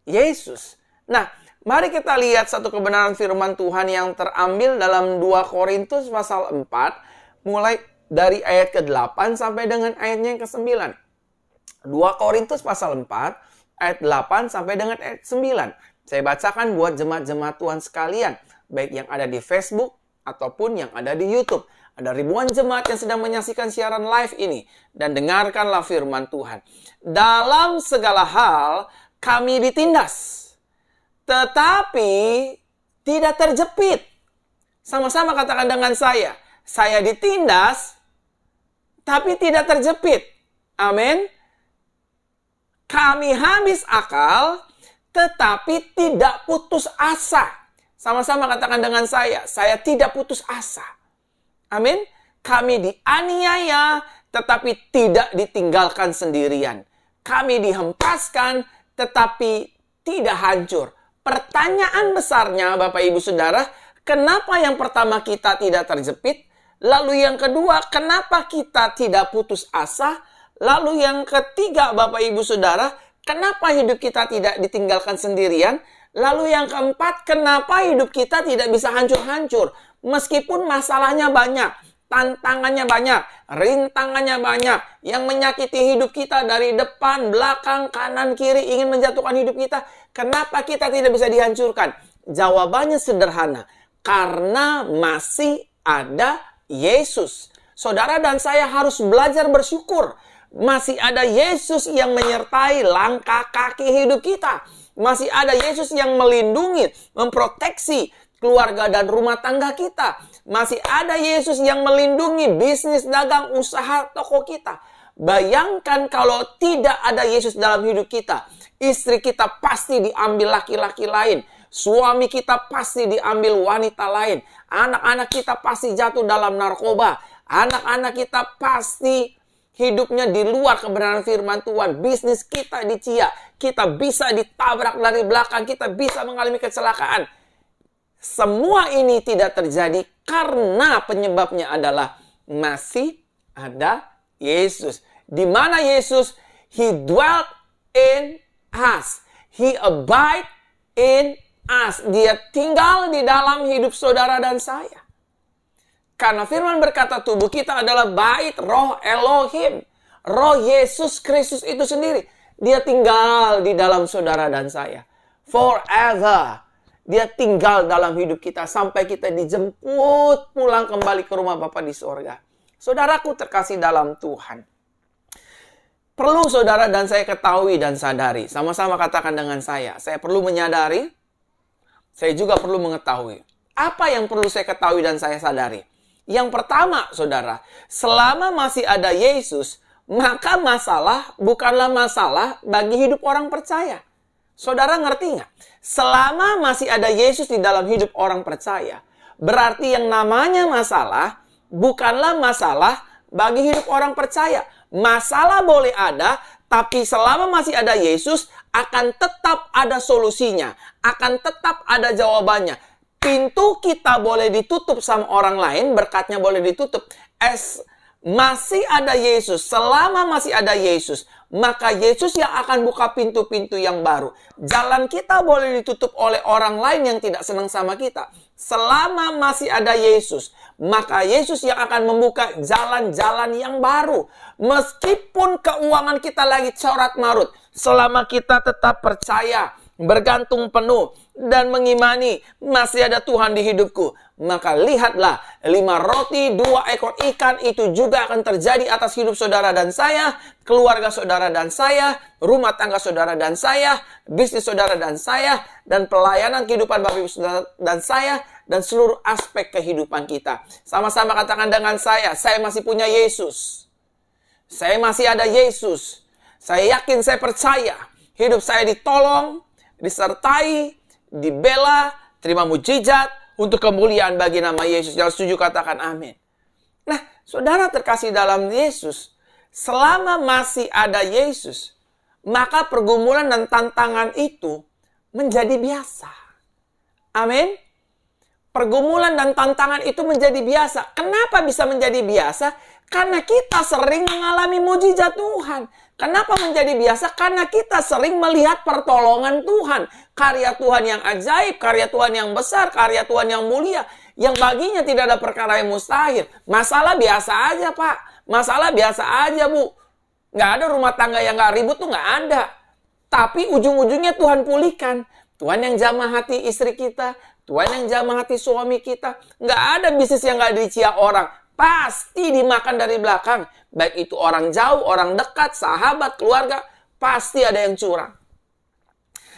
A: Yesus. Nah, mari kita lihat satu kebenaran firman Tuhan yang terambil dalam 2 Korintus pasal 4, mulai dari ayat ke-8 sampai dengan ayatnya yang ke-9. 2 Korintus pasal 4, ayat 8 sampai dengan ayat 9. Saya bacakan buat jemaat-jemaat Tuhan sekalian, baik yang ada di Facebook ataupun yang ada di YouTube. Ada ribuan jemaat yang sedang menyaksikan siaran live ini. Dan dengarkanlah firman Tuhan. Dalam segala hal kami ditindas, tetapi tidak terjepit. Sama-sama katakan dengan saya ditindas, tapi tidak terjepit. Amin. Kami habis akal, tetapi tidak putus asa. Sama-sama katakan dengan saya tidak putus asa. Amin. Kami dianiaya, tetapi tidak ditinggalkan sendirian. Kami dihempaskan, tetapi tidak hancur. Pertanyaan besarnya, Bapak Ibu Saudara, kenapa yang pertama kita tidak terjepit? Lalu yang kedua, kenapa kita tidak putus asa? Lalu yang ketiga, Bapak Ibu Saudara, kenapa hidup kita tidak ditinggalkan sendirian? Lalu yang keempat, kenapa hidup kita tidak bisa hancur-hancur? Meskipun masalahnya banyak, tantangannya banyak, rintangannya banyak, yang menyakiti hidup kita dari depan, belakang, kanan, kiri, ingin menjatuhkan hidup kita. Kenapa kita tidak bisa dihancurkan? Jawabannya sederhana, karena masih ada Yesus. Saudara dan saya harus belajar bersyukur. Masih ada Yesus yang menyertai langkah kaki hidup kita. Masih ada Yesus yang melindungi, memproteksi keluarga dan rumah tangga kita. Masih ada Yesus yang melindungi bisnis, dagang, usaha, toko kita. Bayangkan kalau tidak ada Yesus dalam hidup kita. Istri kita pasti diambil laki-laki lain. Suami kita pasti diambil wanita lain. Anak-anak kita pasti jatuh dalam narkoba. Anak-anak kita pasti hidupnya di luar kebenaran firman Tuhan, bisnis kita dicela, kita bisa ditabrak dari belakang, kita bisa mengalami kecelakaan. Semua ini tidak terjadi karena penyebabnya adalah masih ada Yesus. Di mana Yesus? He dwelt in us. He abide in us. Dia tinggal di dalam hidup saudara dan saya. Karena firman berkata tubuh kita adalah bait roh Elohim. Roh Yesus Kristus itu sendiri. Dia tinggal di dalam saudara dan saya. Forever. Dia tinggal dalam hidup kita sampai kita dijemput pulang kembali ke rumah Bapa di sorga. Saudaraku terkasih dalam Tuhan. Perlu saudara dan saya ketahui dan sadari. Sama-sama katakan dengan saya. Saya perlu menyadari. Saya juga perlu mengetahui. Apa yang perlu saya ketahui dan saya sadari? Yang pertama, saudara. Selama masih ada Yesus, maka masalah bukanlah masalah bagi hidup orang percaya. Saudara ngerti nggak? Selama masih ada Yesus di dalam hidup orang percaya, berarti yang namanya masalah bukanlah masalah bagi hidup orang percaya. Masalah boleh ada, tapi selama masih ada Yesus, akan tetap ada solusinya. Akan tetap ada jawabannya. Pintu kita boleh ditutup sama orang lain, berkatnya boleh ditutup. Masih ada Yesus, selama masih ada Yesus, maka Yesus yang akan buka pintu-pintu yang baru. Jalan kita boleh ditutup oleh orang lain yang tidak senang sama kita. Selama masih ada Yesus, maka Yesus yang akan membuka jalan-jalan yang baru. Meskipun keuangan kita lagi corat-marut, selama kita tetap percaya, bergantung penuh, dan mengimani masih ada Tuhan di hidupku, maka lihatlah 5 roti 2 ekor ikan itu juga akan terjadi atas hidup saudara dan saya, keluarga saudara dan saya, rumah tangga saudara dan saya, bisnis saudara dan saya, dan pelayanan kehidupan Bapak Ibu saudara dan saya, dan seluruh aspek kehidupan kita. Sama-sama katakan dengan saya masih punya Yesus. Saya masih ada Yesus. Saya yakin, saya percaya hidup saya ditolong, disertai, dibela, terima mujizat untuk kemuliaan bagi nama Yesus. Yang setuju katakan amin. Nah, saudara terkasih dalam Yesus, selama masih ada Yesus, maka pergumulan dan tantangan itu menjadi biasa. Amin. Pergumulan dan tantangan itu menjadi biasa. Kenapa bisa menjadi biasa? Karena kita sering mengalami mujizat Tuhan. Kenapa menjadi biasa? Karena kita sering melihat pertolongan Tuhan. Karya Tuhan yang ajaib, karya Tuhan yang besar, karya Tuhan yang mulia. Yang baginya tidak ada perkara yang mustahil. Masalah biasa aja, Pak. Masalah biasa aja, Bu. Nggak ada rumah tangga yang nggak ribut tuh nggak ada. Tapi ujung-ujungnya Tuhan pulihkan. Tuhan yang jamah hati istri kita. Tuhan yang jamah hati suami kita. Nggak ada bisnis yang nggak dicia orang. Pasti dimakan dari belakang. Baik itu orang jauh, orang dekat, sahabat, keluarga. Pasti ada yang curang.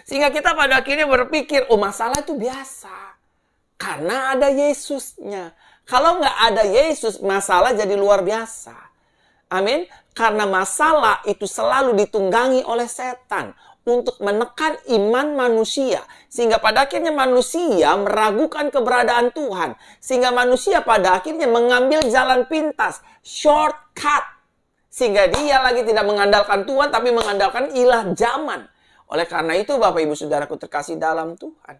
A: Sehingga kita pada akhirnya berpikir, oh masalah itu biasa. Karena ada Yesusnya. Kalau nggak ada Yesus, masalah jadi luar biasa. Amin. Karena masalah itu selalu ditunggangi oleh setan. Untuk menekan iman manusia. Sehingga pada akhirnya manusia meragukan keberadaan Tuhan. Sehingga manusia pada akhirnya mengambil jalan pintas. Shortcut. Sehingga dia lagi tidak mengandalkan Tuhan, tapi mengandalkan ilah zaman. Oleh karena itu Bapak Ibu Saudaraku terkasih dalam Tuhan.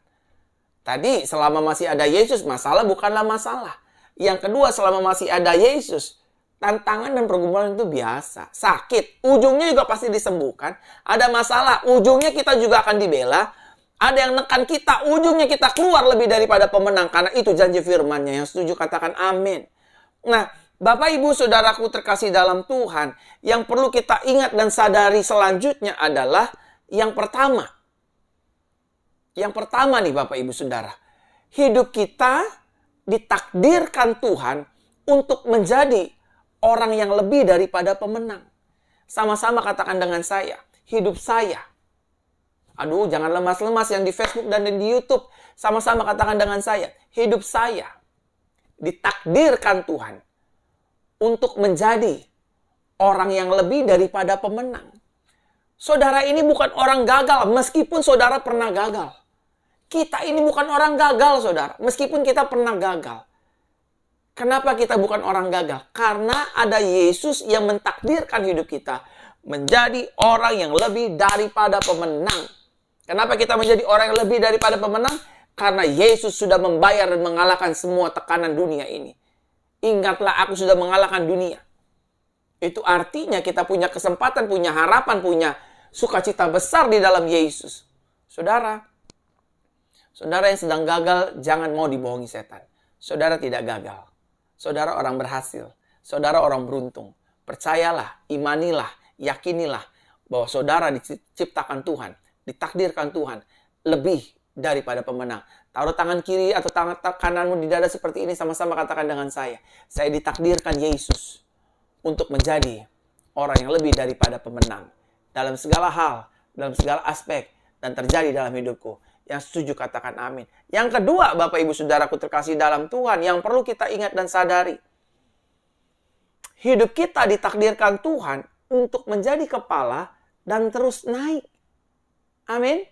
A: Tadi selama masih ada Yesus, masalah bukanlah masalah. Yang kedua, selama masih ada Yesus, tantangan dan pergumulan itu biasa. Sakit, ujungnya juga pasti disembuhkan. Ada masalah, ujungnya kita juga akan dibela. Ada yang nekan kita, ujungnya kita keluar lebih daripada pemenang. Karena itu janji firman-Nya. Yang setuju katakan amin. Nah, Bapak Ibu Saudaraku terkasih dalam Tuhan, yang perlu kita ingat dan sadari selanjutnya adalah yang pertama. Yang pertama nih Bapak Ibu Saudara. Hidup kita ditakdirkan Tuhan untuk menjadi orang yang lebih daripada pemenang. Sama-sama katakan dengan saya. Hidup saya. Aduh, jangan lemas-lemas yang di Facebook dan di YouTube. Sama-sama katakan dengan saya. Hidup saya ditakdirkan Tuhan untuk menjadi orang yang lebih daripada pemenang. Saudara ini bukan orang gagal, meskipun saudara pernah gagal. Kita ini bukan orang gagal, saudara, meskipun kita pernah gagal. Kenapa kita bukan orang gagal? Karena ada Yesus yang mentakdirkan hidup kita menjadi orang yang lebih daripada pemenang. Kenapa kita menjadi orang yang lebih daripada pemenang? Karena Yesus sudah membayar dan mengalahkan semua tekanan dunia ini. Ingatlah, aku sudah mengalahkan dunia. Itu artinya kita punya kesempatan, punya harapan, punya sukacita besar di dalam Yesus. Saudara yang sedang gagal, jangan mau dibohongi setan. Saudara tidak gagal. Saudara orang berhasil. Saudara orang beruntung. Percayalah, imanilah, yakinilah bahwa saudara diciptakan Tuhan, ditakdirkan Tuhan lebih daripada pemenang. Taruh tangan kiri atau tangan kananmu di dada seperti ini, sama-sama katakan dengan saya. Saya ditakdirkan Yesus untuk menjadi orang yang lebih daripada pemenang. Dalam segala hal, dalam segala aspek, dan terjadi dalam hidupku. Yang setuju katakan amin. Yang kedua, Bapak Ibu Saudaraku terkasih dalam Tuhan, yang perlu kita ingat dan sadari. Hidup kita ditakdirkan Tuhan untuk menjadi kepala dan terus naik. Amin.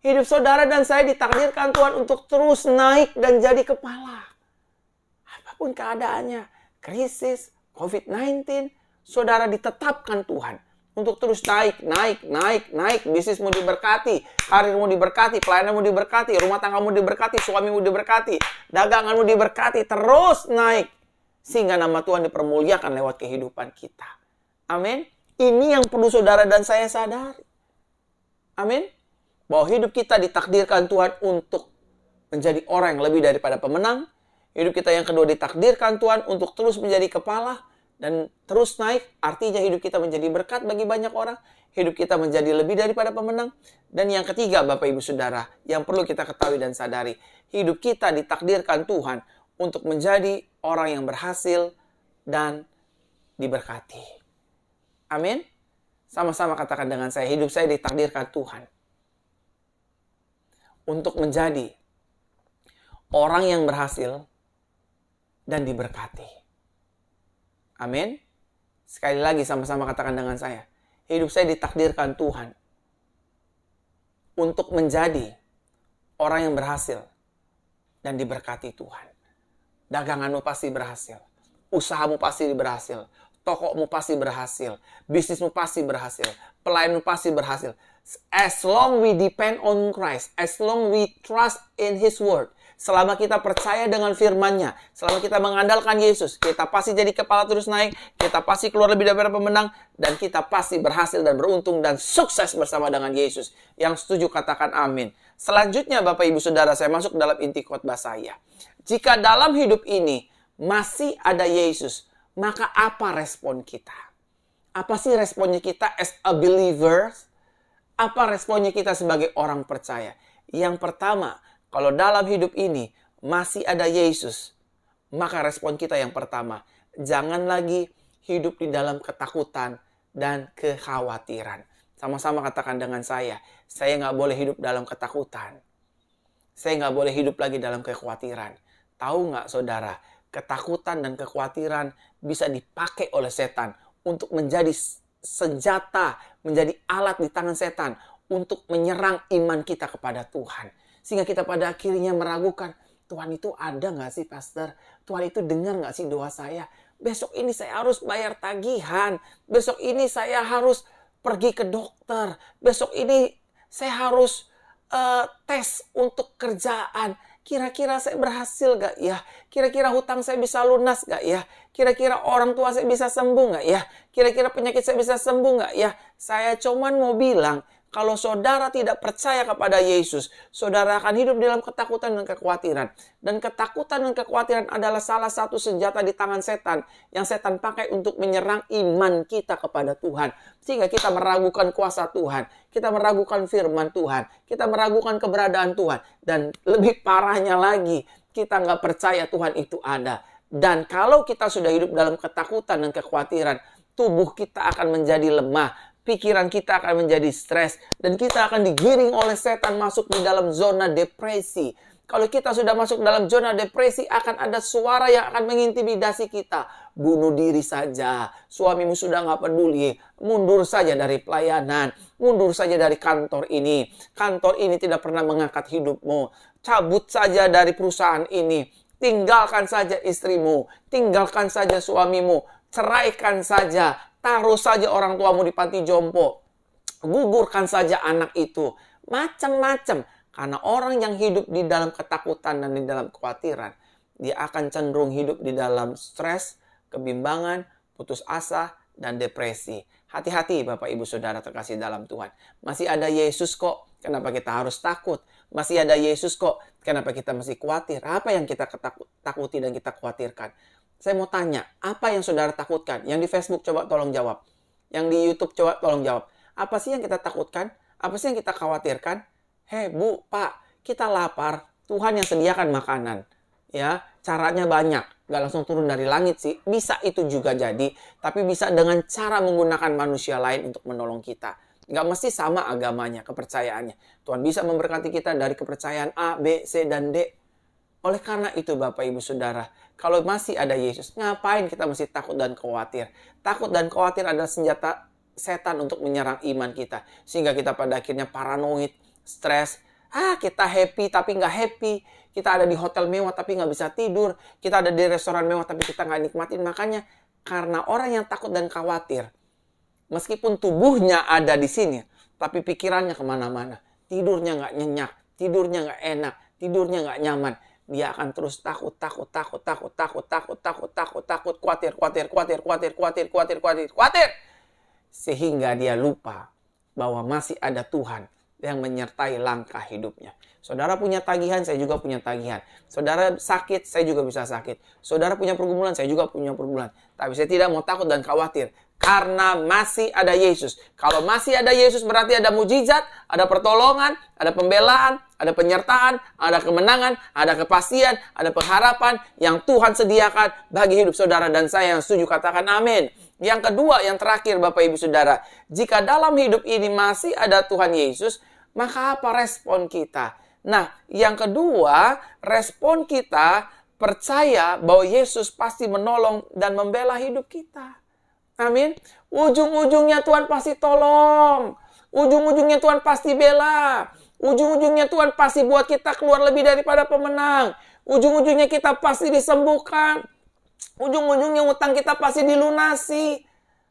A: Hidup saudara dan saya ditakdirkan Tuhan untuk terus naik dan jadi kepala. Apapun keadaannya, krisis, COVID-19, saudara ditetapkan Tuhan untuk terus naik. Bisnismu diberkati, karirmu diberkati, pelayananmu diberkati, rumah tanggamu diberkati, suamimu diberkati, daganganmu diberkati, terus naik. Sehingga nama Tuhan dipermuliakan lewat kehidupan kita. Amin. Ini yang perlu saudara dan saya sadari. Amin. Bahwa hidup kita ditakdirkan Tuhan untuk menjadi orang yang lebih daripada pemenang. Hidup kita yang kedua ditakdirkan Tuhan untuk terus menjadi kepala dan terus naik. Artinya hidup kita menjadi berkat bagi banyak orang. Hidup kita menjadi lebih daripada pemenang. Dan yang ketiga, Bapak Ibu Saudara, yang perlu kita ketahui dan sadari. Hidup kita ditakdirkan Tuhan untuk menjadi orang yang berhasil dan diberkati. Amin. Sama-sama katakan dengan saya, hidup saya ditakdirkan Tuhan untuk menjadi orang yang berhasil dan diberkati. Amin. Sekali lagi sama-sama katakan dengan saya, hidup saya ditakdirkan Tuhan untuk menjadi orang yang berhasil dan diberkati Tuhan. Daganganmu pasti berhasil. Usahamu pasti berhasil. Tokomu pasti berhasil. Bisnismu pasti berhasil. Pelayanmu pasti berhasil. As long we depend on Christ, as long we trust in His word, selama kita percaya dengan firman-Nya, selama kita mengandalkan Yesus, kita pasti jadi kepala terus naik, kita pasti keluar lebih daripada pemenang, dan kita pasti berhasil dan beruntung dan sukses bersama dengan Yesus. Yang setuju katakan amin. Selanjutnya Bapak Ibu Saudara, saya masuk dalam inti khotbah saya. Jika dalam hidup ini masih ada Yesus, maka apa respon kita? Apa sih responnya kita as a believer? Apa responnya kita sebagai orang percaya? Yang pertama, kalau dalam hidup ini masih ada Yesus, maka respon kita yang pertama, jangan lagi hidup di dalam ketakutan dan kekhawatiran. Sama-sama katakan dengan saya nggak boleh hidup dalam ketakutan. Saya nggak boleh hidup lagi dalam kekhawatiran. Tahu nggak saudara, ketakutan dan kekhawatiran bisa dipakai oleh setan untuk menjadi senjata, menjadi alat di tangan setan untuk menyerang iman kita kepada Tuhan. Sehingga kita pada akhirnya meragukan, Tuhan itu ada nggak sih pastor? Tuhan itu dengar nggak sih doa saya? Besok ini saya harus bayar tagihan. Besok ini saya harus pergi ke dokter. Besok ini saya harus tes untuk kerjaan. Kira-kira saya berhasil gak ya? Kira-kira hutang saya bisa lunas gak ya? Kira-kira orang tua saya bisa sembuh gak ya? Kira-kira penyakit saya bisa sembuh gak ya? Saya cuman mau bilang, kalau saudara tidak percaya kepada Yesus, saudara akan hidup dalam ketakutan dan kekhawatiran. Dan ketakutan dan kekhawatiran adalah salah satu senjata di tangan setan yang setan pakai untuk menyerang iman kita kepada Tuhan. Sehingga kita meragukan kuasa Tuhan, kita meragukan firman Tuhan, kita meragukan keberadaan Tuhan. Dan lebih parahnya lagi, kita nggak percaya Tuhan itu ada. Dan kalau kita sudah hidup dalam ketakutan dan kekhawatiran, tubuh kita akan menjadi lemah. Pikiran kita akan menjadi stres. Dan kita akan digiring oleh setan masuk di dalam zona depresi. Kalau kita sudah masuk dalam zona depresi, akan ada suara yang akan mengintimidasi kita. Bunuh diri saja. Suamimu sudah nggak peduli. Mundur saja dari pelayanan. Mundur saja dari kantor ini. Kantor ini tidak pernah mengangkat hidupmu. Cabut saja dari perusahaan ini. tinggalkan saja istrimu, tinggalkan saja suamimu, ceraikan saja, taruh saja orang tuamu di panti jompo, gugurkan saja anak itu, macam-macam. Karena orang yang hidup di dalam ketakutan dan di dalam kekhawatiran, dia akan cenderung hidup di dalam stres, kebimbangan, putus asa, dan depresi. Hati-hati Bapak Ibu Saudara terkasih dalam Tuhan. Masih ada Yesus kok, kenapa kita harus takut? Masih ada Yesus kok, kenapa kita masih khawatir? Apa yang kita takuti dan kita khawatirkan? Saya mau tanya, apa yang saudara takutkan? Yang di Facebook coba tolong jawab. Yang di YouTube coba tolong jawab. Apa sih yang kita takutkan? Apa sih yang kita khawatirkan? Hei Bu, Pak, kita lapar. Tuhan yang sediakan makanan. Ya, caranya banyak. Gak langsung turun dari langit sih. Bisa itu juga jadi. Tapi bisa dengan cara menggunakan manusia lain untuk menolong kita. Gak mesti sama agamanya, kepercayaannya. Tuhan bisa memberkati kita dari kepercayaan A, B, C, dan D. Oleh karena itu Bapak Ibu Saudara, kalau masih ada Yesus, ngapain kita mesti takut dan khawatir? Takut dan khawatir adalah senjata setan untuk menyerang iman kita. Sehingga kita pada akhirnya paranoid, stres. Kita happy tapi nggak happy. Kita ada di hotel mewah tapi nggak bisa tidur. Kita ada di restoran mewah tapi kita nggak nikmatin. Makanya karena orang yang takut dan khawatir, meskipun tubuhnya ada di sini, tapi pikirannya kemana-mana. Tidurnya nggak nyenyak, tidurnya nggak enak, tidurnya nggak nyaman. Dia akan terus takut, khawatir. Sehingga dia lupa bahwa masih ada Tuhan yang menyertai langkah hidupnya. Saudara punya tagihan, saya juga punya tagihan. Saudara sakit, saya juga bisa sakit. Saudara punya pergumulan, saya juga punya pergumulan. Tapi saya tidak mau takut dan khawatir. Karena masih ada Yesus. Kalau masih ada Yesus berarti ada mujizat, ada pertolongan, ada pembelaan, ada penyertaan, ada kemenangan, ada kepastian, ada pengharapan yang Tuhan sediakan bagi hidup saudara dan saya yang setuju katakan amin. Yang kedua, yang terakhir Bapak Ibu Saudara, jika dalam hidup ini masih ada Tuhan Yesus, maka apa respon kita? Nah, yang kedua, respon kita percaya bahwa Yesus pasti menolong dan membela hidup kita. Amin. Ujung-ujungnya Tuhan pasti tolong. Ujung-ujungnya Tuhan pasti bela. Ujung-ujungnya Tuhan pasti buat kita keluar lebih daripada pemenang. Ujung-ujungnya kita pasti disembuhkan. Ujung-ujungnya utang kita pasti dilunasi.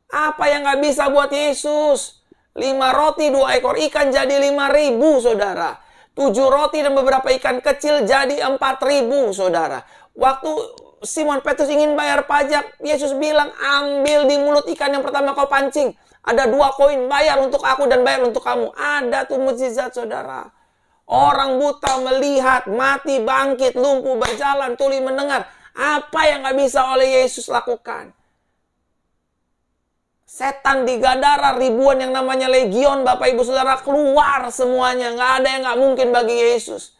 A: Apa yang gak bisa buat Yesus? 5 roti, 2 ekor ikan jadi 5.000, saudara. 7 roti dan beberapa ikan kecil jadi 4.000, saudara. Waktu Simon Petrus ingin bayar pajak, Yesus bilang, ambil di mulut ikan yang pertama kau pancing. Ada 2 koin, bayar untuk aku dan bayar untuk kamu. Ada tuh mukjizat, saudara. Orang buta melihat, mati bangkit, lumpuh berjalan, tuli mendengar. Apa yang gak bisa oleh Yesus lakukan? Setan di Gadara, ribuan yang namanya legion, Bapak Ibu Saudara, keluar semuanya. Gak ada yang gak mungkin bagi Yesus.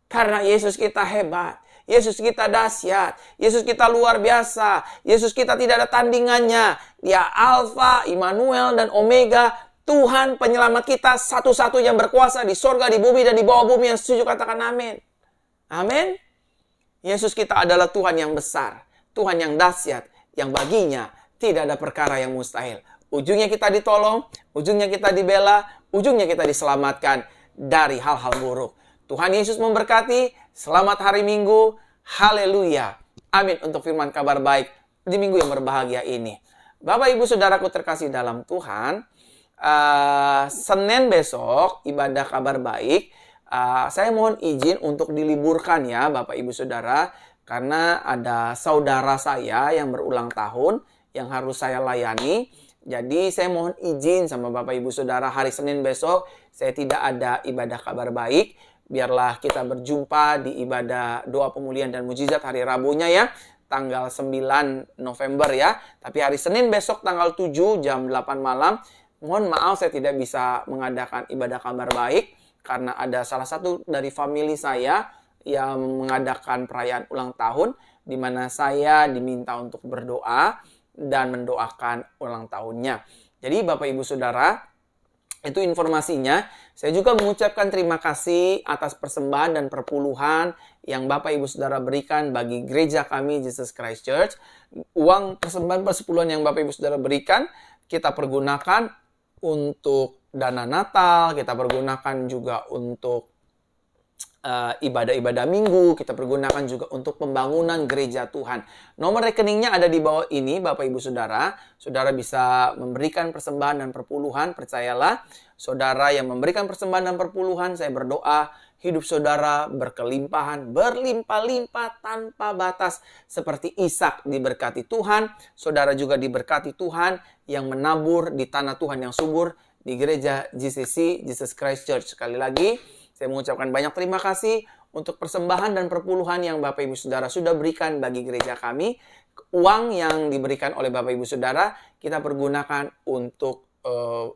A: Karena Yesus kita hebat. Yesus kita dahsyat. Yesus kita luar biasa. Yesus kita tidak ada tandingannya. Dia Alfa, Immanuel, dan Omega. Tuhan penyelamat kita satu-satu yang berkuasa di sorga, di bumi, dan di bawah bumi. Yang setuju katakan amin. Amin. Yesus kita adalah Tuhan yang besar. Tuhan yang dahsyat. Yang baginya tidak ada perkara yang mustahil. Ujungnya kita ditolong, ujungnya kita dibela, ujungnya kita diselamatkan dari hal-hal buruk. Tuhan Yesus memberkati. Selamat hari Minggu. Haleluya. Amin untuk firman kabar baik di minggu yang berbahagia ini. Bapak Ibu Saudaraku terkasih dalam Tuhan, Senin besok ibadah kabar baik. Saya mohon izin untuk diliburkan ya Bapak Ibu Saudara. Karena ada saudara saya yang berulang tahun yang harus saya layani. Jadi saya mohon izin sama Bapak Ibu Saudara, hari Senin besok saya tidak ada ibadah kabar baik. Biarlah kita berjumpa di ibadah doa pemulihan dan mujizat hari Rabunya ya, tanggal 9 November ya. Tapi hari Senin besok tanggal 7 jam 8 malam, mohon maaf saya tidak bisa mengadakan ibadah kabar baik karena ada salah satu dari famili saya yang mengadakan perayaan ulang tahun di mana saya diminta untuk berdoa dan mendoakan ulang tahunnya. Jadi Bapak Ibu Saudara, itu informasinya. Saya juga mengucapkan terima kasih atas persembahan dan perpuluhan yang Bapak Ibu Saudara berikan bagi gereja kami Jesus Christ Church. Uang persembahan persepuluhan yang Bapak Ibu Saudara berikan kita pergunakan untuk dana Natal, kita pergunakan juga untuk ibadah-ibadah minggu, kita pergunakan juga untuk pembangunan gereja Tuhan. Nomor rekeningnya ada di bawah ini, Bapak Ibu Saudara. Saudara bisa memberikan persembahan dan perpuluhan, percayalah. Saudara yang memberikan persembahan dan perpuluhan, saya berdoa hidup saudara berkelimpahan, berlimpah-limpah tanpa batas. Seperti Ishak diberkati Tuhan, saudara juga diberkati Tuhan yang menabur di tanah Tuhan yang subur di gereja GCC, Jesus Christ Church. Sekali lagi, saya mengucapkan banyak terima kasih untuk persembahan dan perpuluhan yang Bapak Ibu Saudara sudah berikan bagi gereja kami. Uang yang diberikan oleh Bapak Ibu Saudara kita pergunakan untuk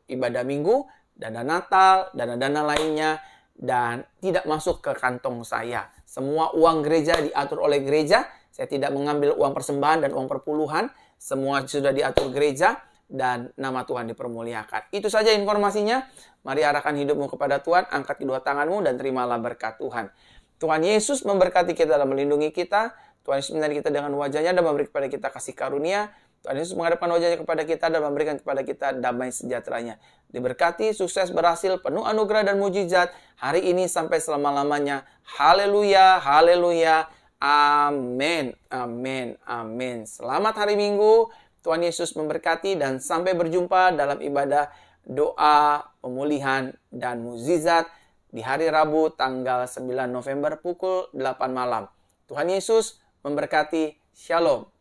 A: ibadah minggu, dana Natal, dana-dana lainnya, dan tidak masuk ke kantong saya. Semua uang gereja diatur oleh gereja. Saya tidak mengambil uang persembahan dan uang perpuluhan. Semua sudah diatur gereja dan nama Tuhan dipermuliakan. Itu saja informasinya. Mari arahkan hidupmu kepada Tuhan, angkat kedua tanganmu dan terimalah berkat Tuhan. Tuhan Yesus memberkati kita dan melindungi kita. Tuhan Yesus menyertai kita dengan wajahnya dan memberi kepada kita kasih karunia. Tuhan Yesus menghadapkan wajahnya kepada kita dan memberikan kepada kita damai sejahteranya. Diberkati, sukses, berhasil, penuh anugerah dan mujizat hari ini sampai selama-lamanya. Haleluya, haleluya, amin, amin, amin. Selamat hari Minggu, Tuhan Yesus memberkati dan sampai berjumpa dalam ibadah doa, pemulihan, dan mukjizat di hari Rabu tanggal 9 November pukul 8 malam. Tuhan Yesus memberkati. Shalom.